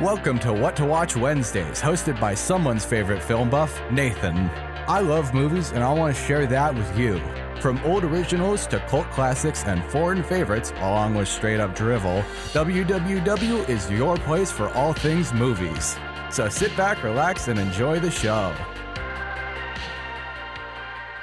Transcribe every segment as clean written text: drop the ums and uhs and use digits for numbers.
Welcome to What to Watch Wednesdays, hosted by someone's favorite film buff, Nathan. I love movies and I want to share that with you. From old originals to cult classics and foreign favorites, along with straight up drivel, WWW is your place for all things movies. So sit back, relax, and enjoy the show.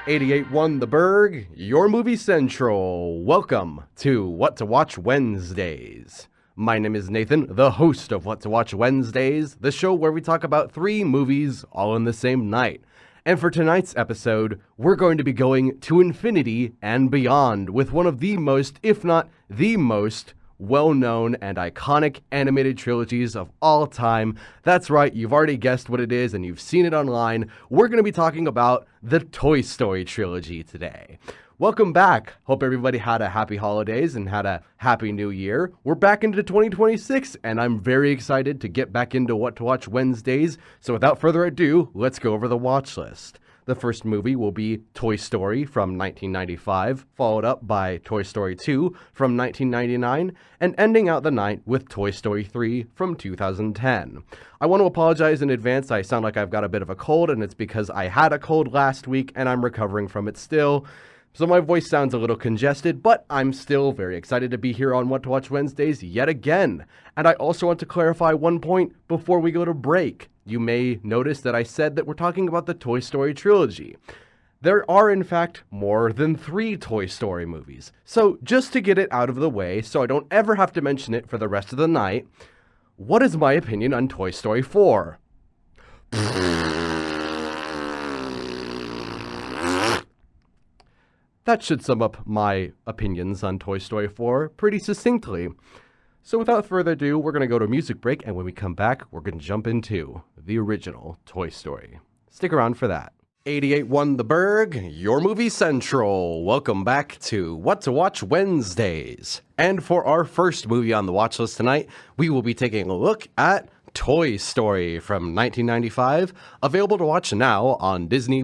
88.1 The Burg, your movie central. Welcome to What to Watch Wednesdays. My name is Nathan, the host of What to Watch Wednesdays, the show where we talk about 3 movies all in the same night. And for tonight's episode, we're going to be going to infinity and beyond with one of the most, if not the most, well-known and iconic animated trilogies of all time. That's right, you've already guessed what it is and you've seen it online. We're going to be talking about the Toy Story trilogy today. Welcome back. Hope everybody had a happy holidays and had a happy new year. We're back into 2026 and I'm very excited to get back into What to Watch Wednesdays. So without further ado, let's go over the watch list. The first movie will be Toy Story from 1995, followed up by Toy Story 2 from 1999, and ending out the night with Toy Story 3 from 2010. I want to apologize in advance. I sound like I've got a bit of a cold, and it's because I had a cold last week and I'm recovering from it still. So my voice sounds a little congested, but I'm still very excited to be here on What to Watch Wednesdays yet again. And I also want to clarify one point before we go to break. You may notice that I said that we're talking about the Toy Story trilogy. There are, in fact, more than 3 Toy Story movies. So just to get it out of the way, so I don't ever have to mention it for the rest of the night, what is my opinion on Toy Story 4? That should sum up my opinions on Toy Story 4 pretty succinctly. So without further ado, we're going to go to a music break, and when we come back, we're going to jump into the original Toy Story. Stick around for that. 88.1 The Burg, your movie central. Welcome back to What to Watch Wednesdays. And for our first movie on the watch list tonight, we will be taking a look at Toy Story from 1995, available to watch now on Disney+.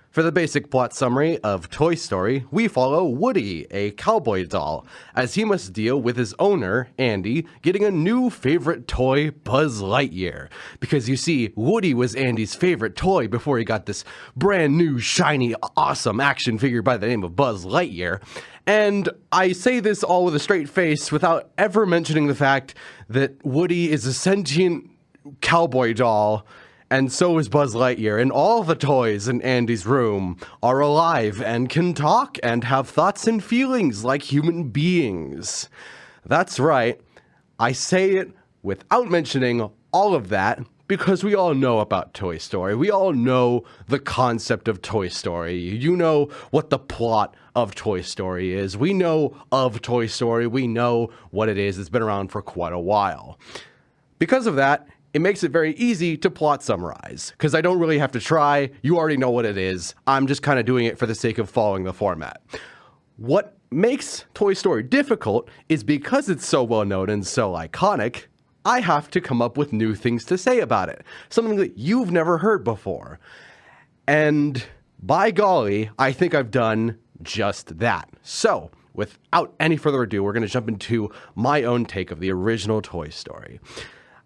For the basic plot summary of Toy Story, we follow Woody, a cowboy doll, as he must deal with his owner, Andy, getting a new favorite toy, Buzz Lightyear. Because you see, Woody was Andy's favorite toy before he got this brand new, shiny, awesome action figure by the name of Buzz Lightyear. And I say this all with a straight face without ever mentioning the fact that Woody is a sentient cowboy doll, and so is Buzz Lightyear, and all the toys in Andy's room are alive and can talk and have thoughts and feelings like human beings. That's right, I say it without mentioning all of that because we all know about Toy Story. We all know the concept of Toy Story. You know what the plot of Toy Story is. We know of Toy Story. We know what it is. It's been around for quite a while. Because of that, it makes it very easy to plot summarize, because I don't really have to try. You already know what it is. I'm just kind of doing it for the sake of following the format. What makes Toy Story difficult is because it's so well known and so iconic, I have to come up with new things to say about it. Something that you've never heard before. And by golly, I think I've done just that. So, without any further ado, we're going to jump into my own take of the original Toy Story.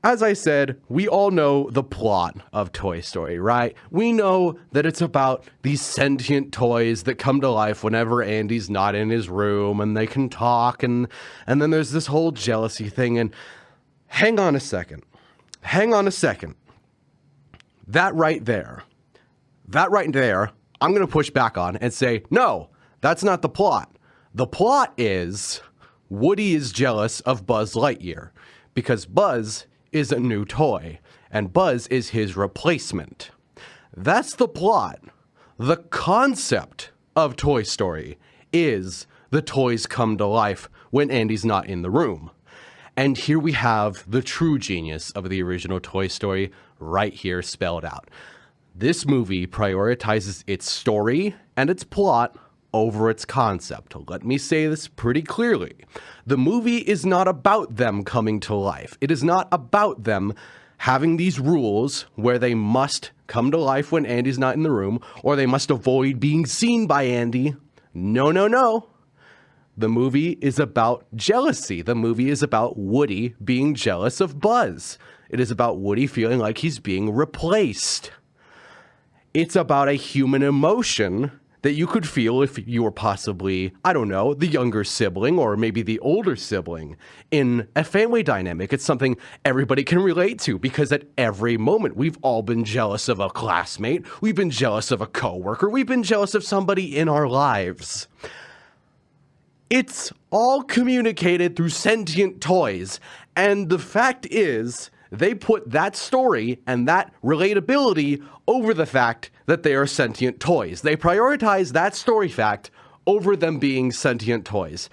As I said, we all know the plot of Toy Story, right? We know that it's about these sentient toys that come to life whenever Andy's not in his room, and they can talk, and then there's this whole jealousy thing, and hang on a second. That right there, I'm going to push back on and say, no, that's not the plot. The plot is Woody is jealous of Buzz Lightyear because Buzz is a new toy, and Buzz is his replacement. That's the plot. The concept of Toy Story is the toys come to life when Andy's not in the room. And here we have the true genius of the original Toy Story right here spelled out. This movie prioritizes its story and its plot over its concept. Let me say this pretty clearly. The movie is not about them coming to life. It is not about them having these rules where they must come to life when Andy's not in the room, or they must avoid being seen by Andy. No. The movie is about jealousy. The movie is about Woody being jealous of Buzz. It is about Woody feeling like he's being replaced. It's about a human emotion that you could feel if you were possibly, I don't know, the younger sibling or maybe the older sibling in a family dynamic. It's something everybody can relate to because at every moment we've all been jealous of a classmate, we've been jealous of a coworker, we've been jealous of somebody in our lives. It's all communicated through sentient toys, and the fact is, they put that story and that relatability over the fact that they are sentient toys. They prioritize that story fact over them being sentient toys.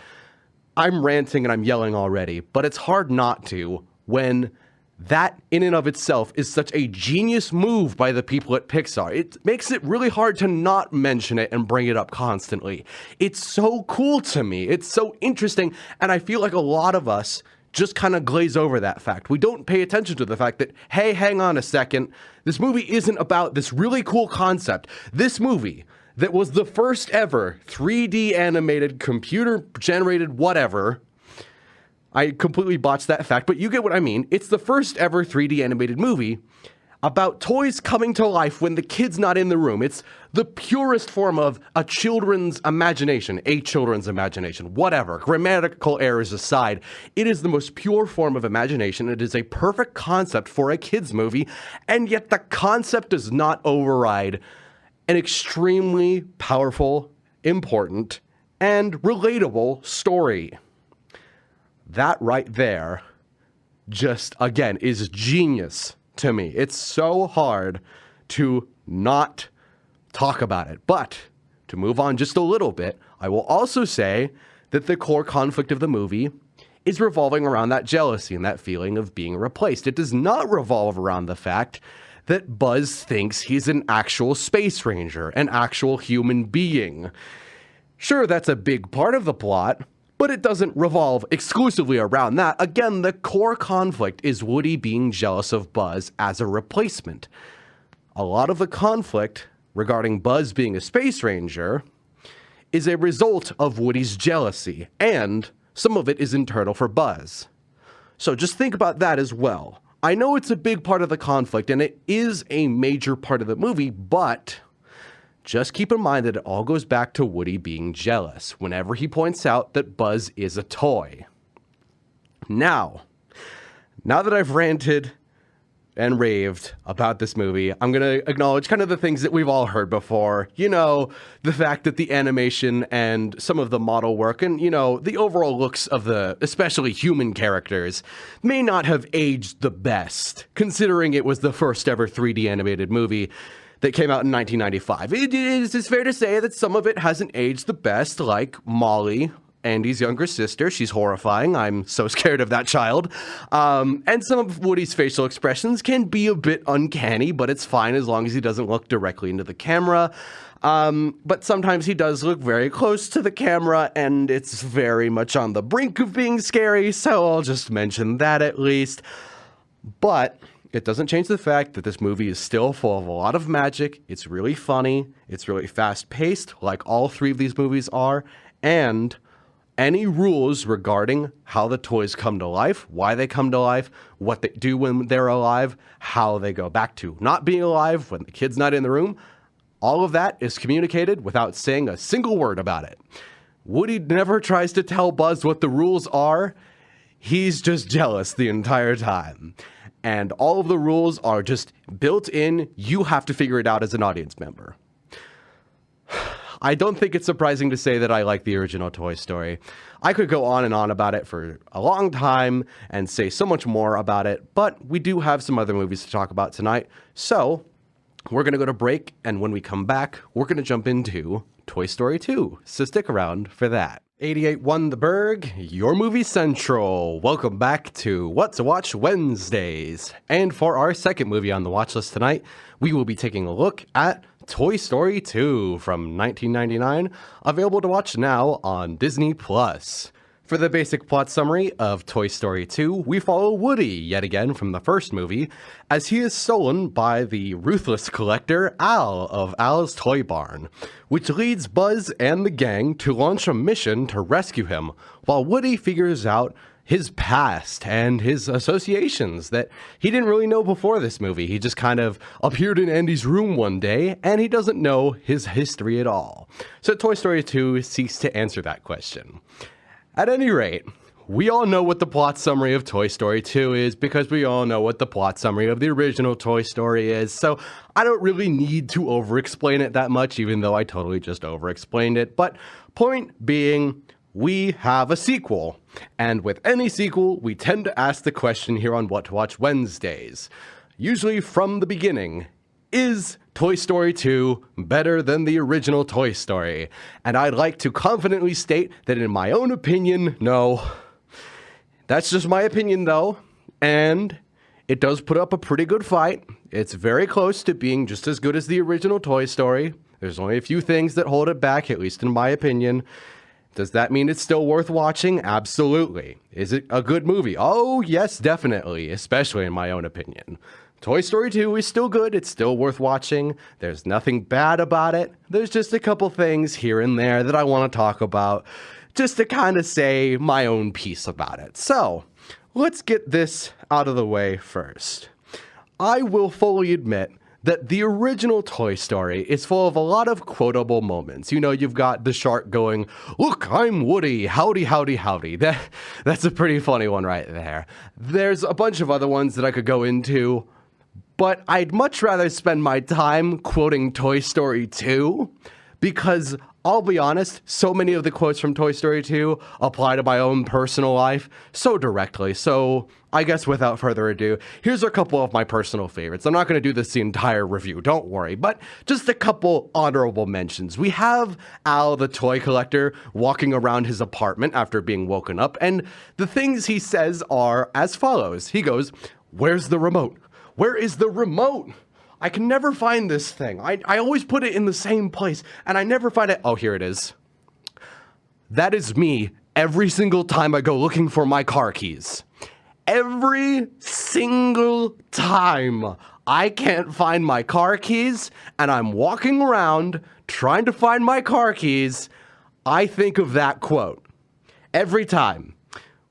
I'm ranting and I'm yelling already, but it's hard not to when that in and of itself is such a genius move by the people at Pixar. It makes it really hard to not mention it and bring it up constantly. It's so cool to me. It's so interesting, and I feel like a lot of us just kind of glaze over that fact. We don't pay attention to the fact that, hey, hang on a second, this movie isn't about this really cool concept. This movie that was the first ever 3D animated, computer-generated whatever. I completely botched that fact, but you get what I mean. It's the first ever 3D animated movie about toys coming to life when the kid's not in the room. It's the purest form of a children's imagination, whatever. Grammatical errors aside, it is the most pure form of imagination. It is a perfect concept for a kid's movie, and yet the concept does not override an extremely powerful, important, and relatable story. That right there just, again, is genius to me. It's so hard to not talk about it. But to move on just a little bit, I will also say that the core conflict of the movie is revolving around that jealousy and that feeling of being replaced. It does not revolve around the fact that Buzz thinks he's an actual space ranger, an actual human being. Sure, that's a big part of the plot, but it doesn't revolve exclusively around that. Again, the core conflict is Woody being jealous of Buzz as a replacement. A lot of the conflict regarding Buzz being a space ranger is a result of Woody's jealousy, and some of it is internal for Buzz. So just think about that as well. I know it's a big part of the conflict, and it is a major part of the movie, but just keep in mind that it all goes back to Woody being jealous whenever he points out that Buzz is a toy. Now that I've ranted and raved about this movie, I'm going to acknowledge kind of the things that we've all heard before. You know, the fact that the animation and some of the model work and, you know, the overall looks of the especially human characters may not have aged the best, considering it was the first ever 3D animated movie that came out in 1995. It is fair to say that some of it hasn't aged the best, like Molly, Andy's younger sister. She's horrifying. I'm so scared of that child. And some of Woody's facial expressions can be a bit uncanny, but it's fine as long as he doesn't look directly into the camera. But sometimes he does look very close to the camera, and it's very much on the brink of being scary, so I'll just mention that at least. But it doesn't change the fact that this movie is still full of a lot of magic. It's really funny. It's really fast-paced, like all three of these movies are. And any rules regarding how the toys come to life, why they come to life, what they do when they're alive, how they go back to not being alive when the kid's not in the room, all of that is communicated without saying a single word about it. Woody never tries to tell Buzz what the rules are. He's just jealous the entire time. And all of the rules are just built in. You have to figure it out as an audience member. I don't think it's surprising to say that I like the original Toy Story. I could go on and on about it for a long time and say so much more about it, but we do have some other movies to talk about tonight. So we're going to go to break, and when we come back, we're going to jump into Toy Story 2. So stick around for that. 88.1 The Burg, your movie central. Welcome back to What to Watch Wednesdays. And for our second movie on the watch list tonight, we will be taking a look at Toy Story 2 from 1999, available to watch now on Disney+. For the basic plot summary of Toy Story 2, we follow Woody, yet again from the first movie, as he is stolen by the ruthless collector Al of Al's Toy Barn, which leads Buzz and the gang to launch a mission to rescue him, while Woody figures out his past and his associations that he didn't really know before this movie. He just kind of appeared in Andy's room one day, and he doesn't know his history at all. So Toy Story 2 seeks to answer that question. At any rate, we all know what the plot summary of Toy Story 2 is because we all know what the plot summary of the original Toy Story is, so I don't really need to over-explain it that much, even though I totally just over-explained it. But point being, we have a sequel, and with any sequel, we tend to ask the question here on What to Watch Wednesdays, usually from the beginning. Is Toy Story 2 better than the original Toy Story? And I'd like to confidently state that in my own opinion, no. That's just my opinion though, and it does put up a pretty good fight. It's very close to being just as good as the original Toy Story. There's only a few things that hold it back, at least in my opinion. Does that mean it's still worth watching? Absolutely. Is it a good movie? Oh, yes, definitely, especially in my own opinion. Toy Story 2 is still good, it's still worth watching, there's nothing bad about it, there's just a couple things here and there that I want to talk about, just to kind of say my own piece about it. So, let's get this out of the way first. I will fully admit that the original Toy Story is full of a lot of quotable moments. You know, you've got the shark going, "Look, I'm Woody, howdy, howdy, howdy." That's a pretty funny one right there. There's a bunch of other ones that I could go into, but I'd much rather spend my time quoting Toy Story 2, because I'll be honest, so many of the quotes from Toy Story 2 apply to my own personal life so directly. So I guess without further ado, here's a couple of my personal favorites. I'm not going to do this the entire review, don't worry, but just a couple honorable mentions. We have Al the toy collector walking around his apartment after being woken up, and the things he says are as follows. He goes, "Where's the remote? Where is the remote? I can never find this thing. I always put it in the same place, and I never find it." Oh, here it is. That is me every single time I go looking for my car keys. Every single time I can't find my car keys, and I'm walking around trying to find my car keys, I think of that quote. Every time.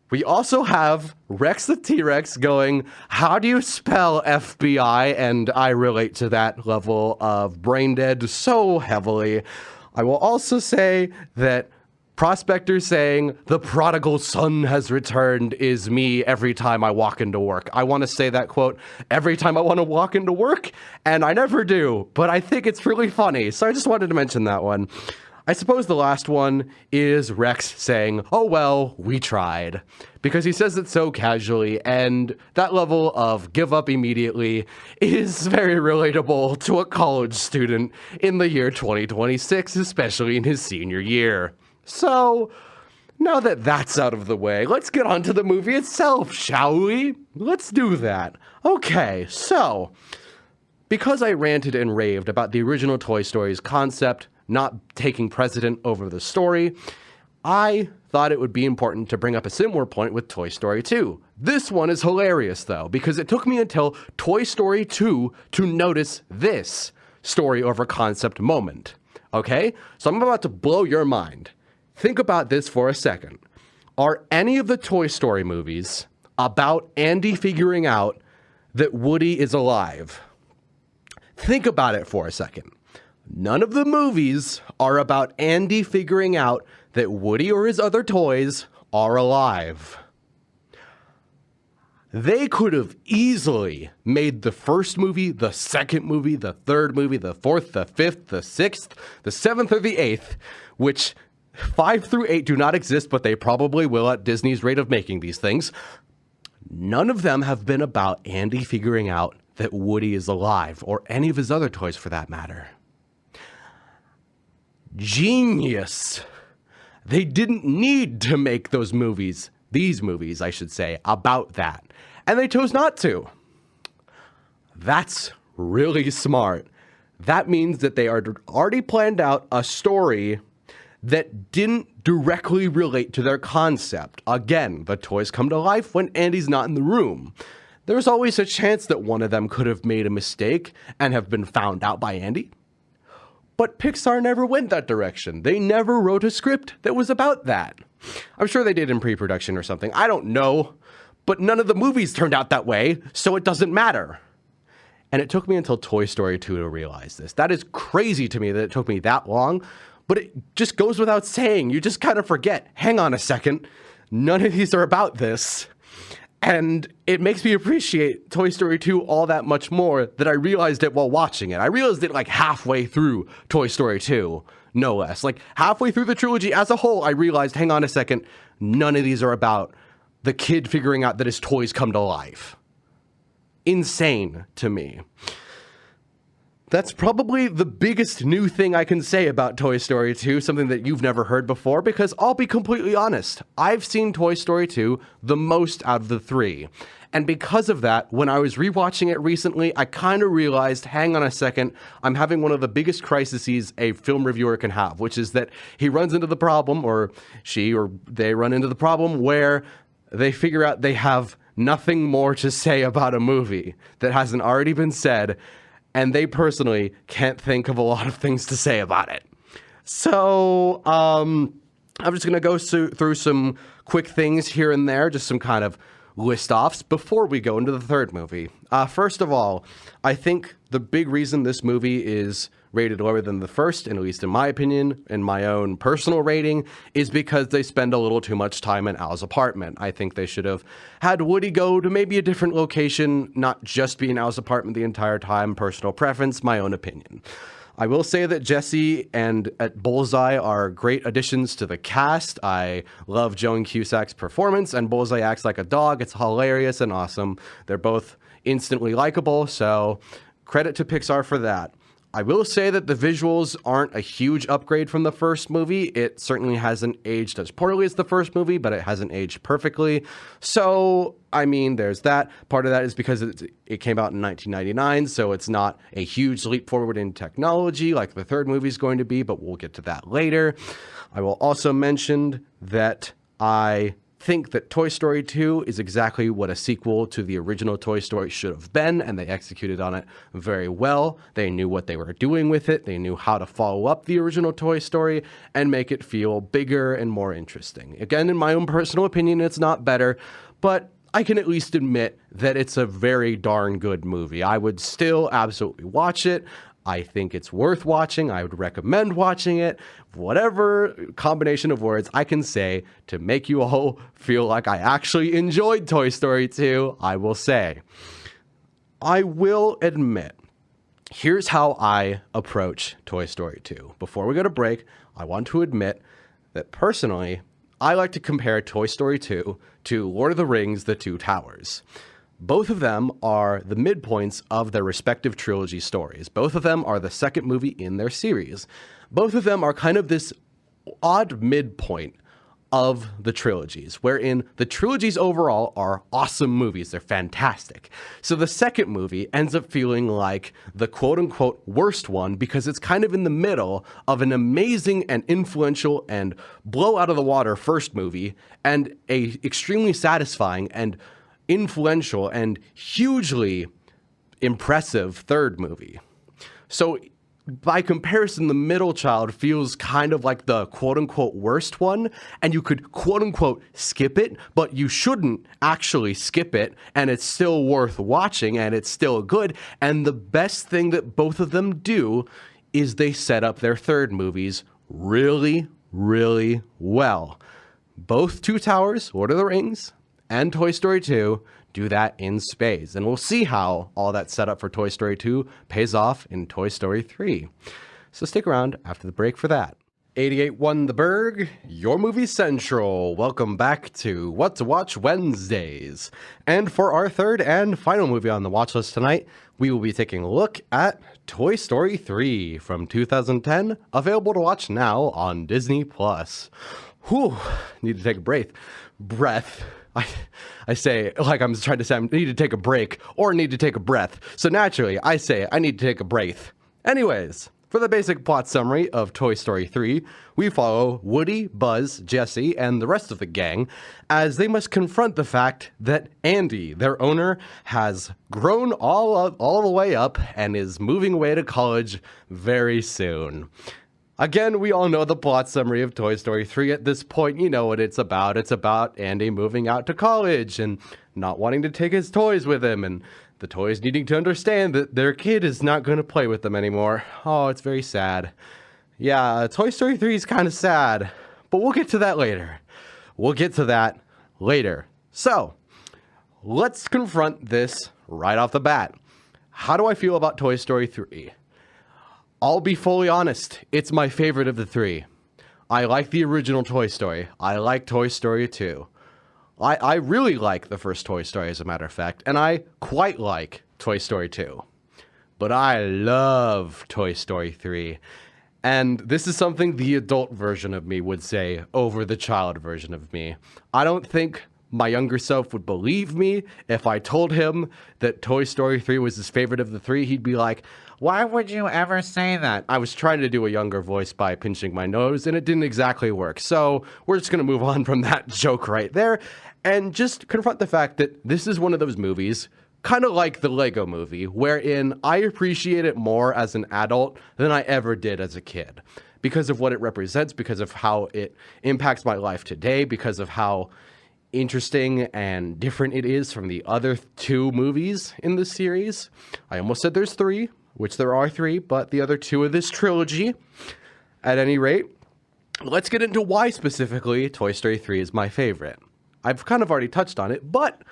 We also have Rex the T-Rex going, "How do you spell FBI?" And I relate to that level of brain dead so heavily. I will also say that Prospector saying, "The prodigal son has returned," is me every time I walk into work. I want to say that quote every time I want to walk into work, and I never do, but I think it's really funny, so I just wanted to mention that one. I suppose the last one is Rex saying, "Oh well, we tried," because he says it so casually, and that level of give up immediately is very relatable to a college student in the year 2026, especially in his senior year. So, now that that's out of the way, let's get on to the movie itself, shall we? Let's do that. Okay, so, because I ranted and raved about the original Toy Story's concept not taking precedent over the story, I thought it would be important to bring up a similar point with Toy Story 2. This one is hilarious, though, because it took me until Toy Story 2 to notice this story over concept moment. Okay? So I'm about to blow your mind. Think about this for a second. Are any of the Toy Story movies about Andy figuring out that Woody is alive? Think about it for a second. None of the movies are about Andy figuring out that Woody or his other toys are alive. They could have easily made the first movie, the second movie, the third movie, the fourth, the fifth, the sixth, the seventh, or the eighth, which 5 through 8 do not exist, but they probably will at Disney's rate of making these things. None of them have been about Andy figuring out that Woody is alive, or any of his other toys for that matter. Genius. They didn't need to make these movies, I should say, about that. And they chose not to. That's really smart. That means that they already planned out a story that didn't directly relate to their concept. Again, the toys come to life when Andy's not in the room. There's always a chance that one of them could have made a mistake and have been found out by Andy. But Pixar never went that direction. They never wrote a script that was about that. I'm sure they did in pre-production or something. I don't know. But none of the movies turned out that way, so it doesn't matter. And it took me until Toy Story 2 to realize this. That is crazy to me that it took me that long, but it just goes without saying. You just kind of forget, hang on a second, none of these are about this. And it makes me appreciate Toy Story 2 all that much more that I realized it while watching it. I realized it like halfway through Toy Story 2, no less. Like halfway through the trilogy as a whole, I realized, hang on a second, none of these are about the kid figuring out that his toys come to life. Insane to me. That's probably the biggest new thing I can say about Toy Story 2, something that you've never heard before, because I'll be completely honest, I've seen Toy Story 2 the most out of the three. And because of that, when I was rewatching it recently, I kind of realized, hang on a second, I'm having one of the biggest crises a film reviewer can have, which is that he runs into the problem, or she or they run into the problem, where they figure out they have nothing more to say about a movie that hasn't already been said, and they personally can't think of a lot of things to say about it. So I'm just going to go through some quick things here and there, just some kind of list-offs before we go into the third movie. First of all, I think the big reason this movie is rated lower than the first, and at least in my opinion, in my own personal rating, is because they spend a little too much time in Al's apartment. I think they should have had Woody go to maybe a different location, not just be in Al's apartment the entire time. Personal preference, my own opinion. I will say that Jesse and Bullseye are great additions to the cast. I love Joan Cusack's performance, and Bullseye acts like a dog. It's hilarious and awesome. They're both instantly likable, so credit to Pixar for that. I will say that the visuals aren't a huge upgrade from the first movie. It certainly hasn't aged as poorly as the first movie, but it hasn't aged perfectly. So, I mean, there's that. Part of that is because it came out in 1999, so it's not a huge leap forward in technology like the third movie is going to be, but we'll get to that later. I will also mention that I think that Toy Story 2 is exactly what a sequel to the original Toy Story should have been, and they executed on it very well. They knew what they were doing with it. They knew how to follow up the original Toy Story and make it feel bigger and more interesting. Again, in my own personal opinion, it's not better, but I can at least admit that it's a very darn good movie. I would still absolutely watch it. I think it's worth watching. I would recommend watching it. Whatever combination of words I can say to make you all feel like I actually enjoyed Toy Story 2, I will say. I will admit, here's how I approach Toy Story 2. Before we go to break, I want to admit that personally, I like to compare Toy Story 2 to Lord of the Rings: The Two Towers. Both of them are the midpoints of their respective trilogy stories. Both of them are the second movie in their series. Both of them are kind of this odd midpoint of the trilogies, wherein the trilogies overall are awesome movies. They're fantastic. So the second movie ends up feeling like the quote-unquote worst one because it's kind of in the middle of an amazing and influential and blow out of the water first movie and a extremely satisfying and influential and hugely impressive third movie. So by comparison, the middle child feels kind of like the quote-unquote worst one, and you could quote-unquote skip it, but you shouldn't actually skip it, and it's still worth watching, and it's still good. And the best thing that both of them do is they set up their third movies really, really well. Both Two Towers, Lord of the Rings, and Toy Story 2 do that in spades. And we'll see how all that setup for Toy Story 2 pays off in Toy Story 3. So stick around after the break for that. 88.1 The Burg, your movie central. Welcome back to What to Watch Wednesdays. And for our third and final movie on the watch list tonight, we will be taking a look at Toy Story 3 from 2010, available to watch now on Disney+. Whew, need to take a breath. I say, like I'm trying to say, I need to take a break or need to take a breath. So naturally, I say I need to take a breath. Anyways, For the basic plot summary of Toy Story 3, we follow Woody, Buzz, Jesse, and the rest of the gang as they must confront the fact that Andy, their owner, has grown all the way up and is moving away to college very soon. Again, we all know the plot summary of Toy Story 3 at this point. You know what it's about. It's about Andy moving out to college and not wanting to take his toys with him, and the toys needing to understand that their kid is not going to play with them anymore. Oh, it's very sad. Yeah, Toy Story 3 is kind of sad, but we'll get to that later. So, let's confront this right off the bat. How do I feel about Toy Story 3? I'll be fully honest, it's my favorite of the three. I like the original Toy Story. I like Toy Story 2. I really like the first Toy Story, as a matter of fact, and I quite like Toy Story 2. But I love Toy Story 3. And this is something the adult version of me would say over the child version of me. I don't think my younger self would believe me if I told him that Toy Story 3 was his favorite of the three. He'd be like, "Why would you ever say that?" I was trying to do a younger voice by pinching my nose, and it didn't exactly work. So we're just going to move on from that joke right there and just confront the fact that this is one of those movies, kind of like the Lego movie, wherein I appreciate it more as an adult than I ever did as a kid. Because of what it represents, because of how it impacts my life today, because of how interesting and different it is from the other two movies in this series. I almost said there's three, which there are three, but the other two of this trilogy. At any rate, let's get into why specifically Toy Story 3 is my favorite. I've kind of already touched on it, but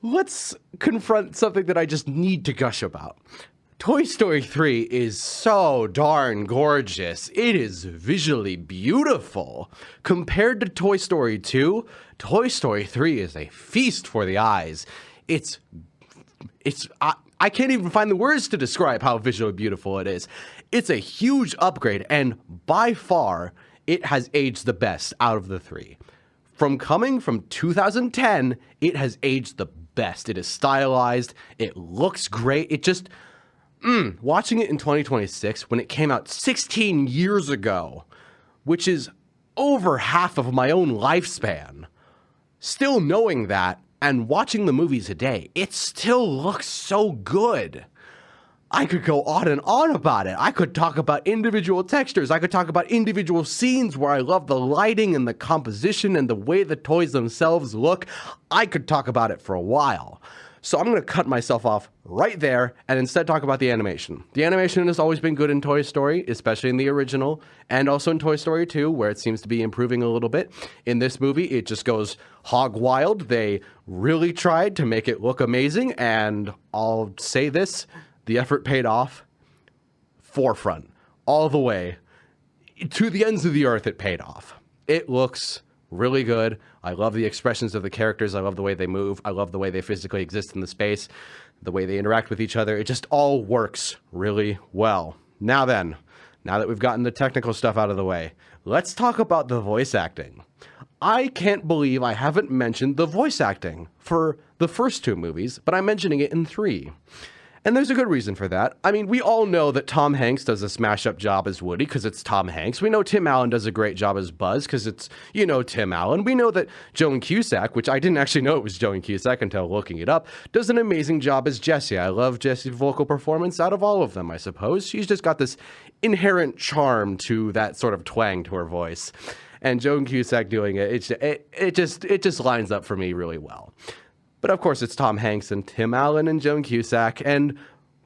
let's confront something that I just need to gush about. Toy Story 3 is so darn gorgeous. It is visually beautiful. Compared to Toy Story 2, Toy Story 3 is a feast for the eyes. I can't even find the words to describe how visually beautiful it is. It's a huge upgrade, and by far, it has aged the best out of the three. From coming from 2010, it has aged the best. It is stylized. It looks great. It just... watching it in 2026, when it came out 16 years ago, which is over half of my own lifespan, still knowing that and watching the movie today, it still looks so good. I could go on and on about it. I could talk about individual textures. I could talk about individual scenes where I love the lighting and the composition and the way the toys themselves look. I could talk about it for a while. So I'm going to cut myself off right there and instead talk about the animation. The animation has always been good in Toy Story, especially in the original, and also in Toy Story 2, where it seems to be improving a little bit. In this movie, it just goes hog wild. They really tried to make it look amazing, and I'll say this, the effort paid off. Forefront, all the way, to the ends of the earth, it paid off. It looks really good. I love the expressions of the characters. I love the way they move. I love the way they physically exist in the space, the way they interact with each other. It just all works really well. Now then, now that we've gotten the technical stuff out of the way, let's talk about the voice acting. I can't believe I haven't mentioned the voice acting for the first two movies, but I'm mentioning it in 3. And there's a good reason for that. I mean, we all know that Tom Hanks does a smash-up job as Woody because it's Tom Hanks. We know Tim Allen does a great job as Buzz because it's, Tim Allen. We know that Joan Cusack, which I didn't actually know it was Joan Cusack until looking it up, does an amazing job as Jessie. I love Jessie's vocal performance out of all of them, I suppose. She's just got this inherent charm to that sort of twang to her voice. And Joan Cusack doing it just lines up for me really well. But of course, it's Tom Hanks and Tim Allen and Joan Cusack, and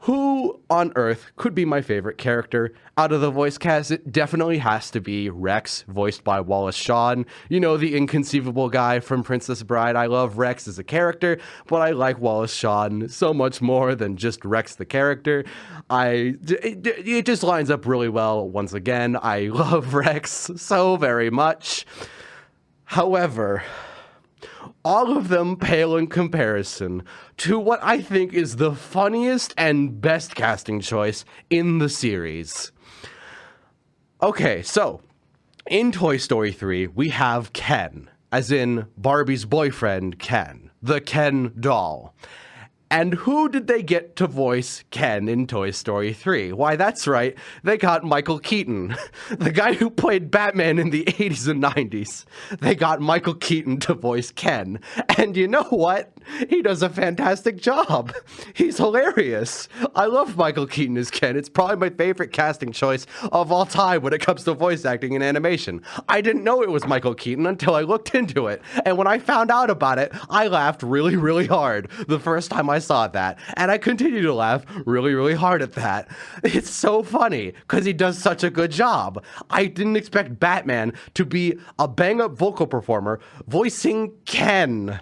who on earth could be my favorite character out of the voice cast? It definitely has to be Rex, voiced by Wallace Shawn. The inconceivable guy from Princess Bride. I love Rex as a character, but I like Wallace Shawn so much more than just Rex the character. It just lines up really well once again. I love Rex so very much. However, all of them pale in comparison to what I think is the funniest and best casting choice in the series. Okay, so in Toy Story 3, we have Ken, as in Barbie's boyfriend, Ken, the Ken doll. And who did they get to voice Ken in Toy Story 3? Why, that's right, they got Michael Keaton, the guy who played Batman in the 80s and 90s. They got Michael Keaton to voice Ken. And you know what? He does a fantastic job. He's hilarious. I love Michael Keaton as Ken. It's probably my favorite casting choice of all time when it comes to voice acting in animation. I didn't know it was Michael Keaton until I looked into it. And when I found out about it, I laughed really, really hard the first time I saw that, and I continue to laugh really, really hard at that. It's so funny because he does such a good job. I didn't expect Batman to be a bang-up vocal performer voicing Ken.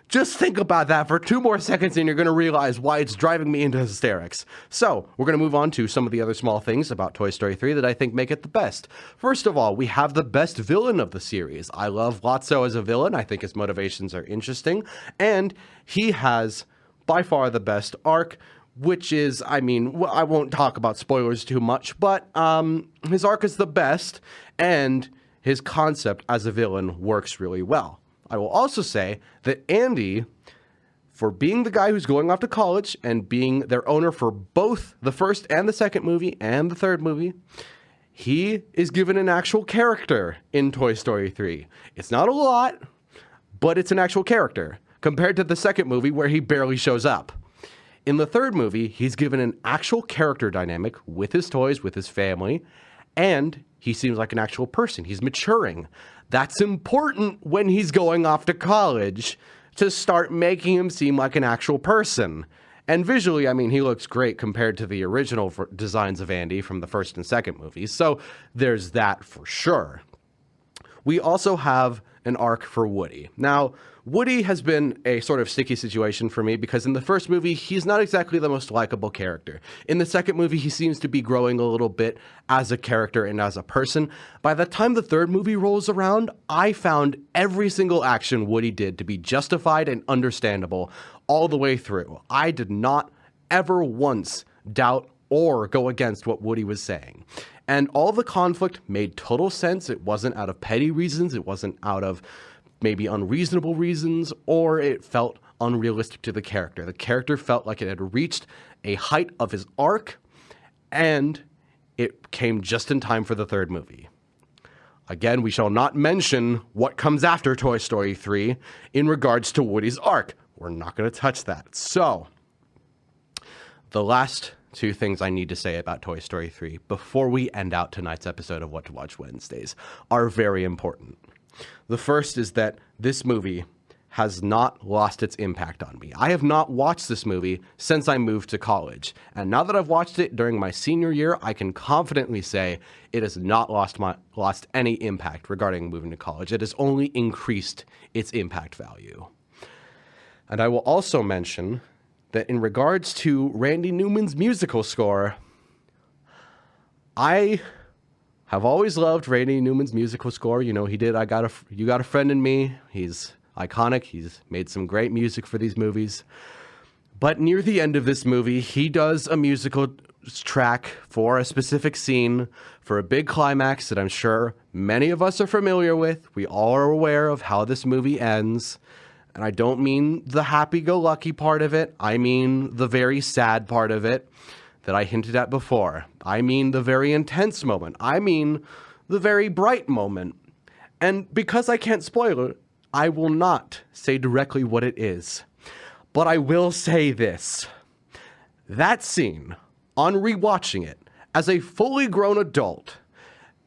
Just think about that for 2 more seconds and you're going to realize why it's driving me into hysterics. So, we're going to move on to some of the other small things about Toy Story 3 that I think make it the best. First of all, we have the best villain of the series. I love Lotso as a villain. I think his motivations are interesting. And he has by far the best arc, which is, I mean, I won't talk about spoilers too much, but his arc is the best, and his concept as a villain works really well. I will also say that Andy, for being the guy who's going off to college and being their owner for both the first and the second movie and the third movie, he is given an actual character in Toy Story 3. It's not a lot, but it's an actual character, compared to the second movie where he barely shows up. In the third movie, he's given an actual character dynamic with his toys, with his family, and he seems like an actual person. He's maturing. That's important when he's going off to college, to start making him seem like an actual person. And visually, I mean, he looks great compared to the original designs of Andy from the first and second movies, so there's that for sure. We also have an arc for Woody. Now, Woody has been a sort of sticky situation for me because in the first movie, he's not exactly the most likable character. In the second movie, he seems to be growing a little bit as a character and as a person. By the time the third movie rolls around, I found every single action Woody did to be justified and understandable all the way through. I did not ever once doubt or go against what Woody was saying. And all the conflict made total sense. It wasn't out of petty reasons. It wasn't out of maybe unreasonable reasons, or it felt unrealistic to the character. The character felt like it had reached a height of his arc, and it came just in time for the third movie. Again, we shall not mention what comes after Toy Story 3 in regards to Woody's arc. We're not going to touch that. So, the last 2 things I need to say about Toy Story 3 before we end out tonight's episode of What to Watch Wednesdays are very important. The first is that this movie has not lost its impact on me. I have not watched this movie since I moved to college. And now that I've watched it during my senior year, I can confidently say it has not lost any impact regarding moving to college. It has only increased its impact value. And I will also mention that in regards to Randy Newman's musical score, I have always loved Randy Newman's musical score. You know, he did You Got a Friend in Me. He's iconic. He's made some great music for these movies. But near the end of this movie, he does a musical track for a specific scene, for a big climax that I'm sure many of us are familiar with. We all are aware of how this movie ends. And I don't mean the happy-go-lucky part of it. I mean the very sad part of it that I hinted at before. I mean the very intense moment. I mean the very bright moment. And because I can't spoil it, I will not say directly what it is. But I will say this. That scene, on rewatching it, as a fully grown adult,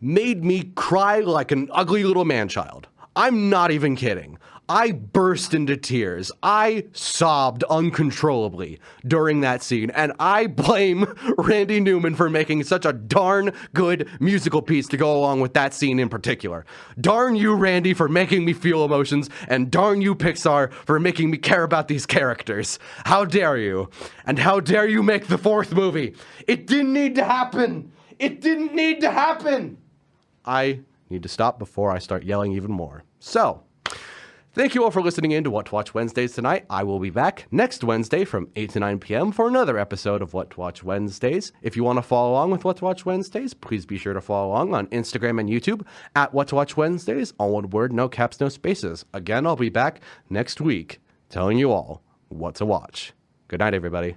made me cry like an ugly little man-child. I'm not even kidding. I burst into tears. I sobbed uncontrollably during that scene, and I blame Randy Newman for making such a darn good musical piece to go along with that scene in particular. Darn you, Randy, for making me feel emotions, and darn you, Pixar, for making me care about these characters. How dare you? And how dare you make the fourth movie? It didn't need to happen. It didn't need to happen. I need to stop before I start yelling even more. So, thank you all for listening in to What to Watch Wednesdays tonight. I will be back next Wednesday from 8 to 9 p.m. for another episode of What to Watch Wednesdays. If you want to follow along with What to Watch Wednesdays, please be sure to follow along on Instagram and YouTube at What to Watch Wednesdays, all one word, no caps, no spaces. Again, I'll be back next week telling you all what to watch. Good night, everybody.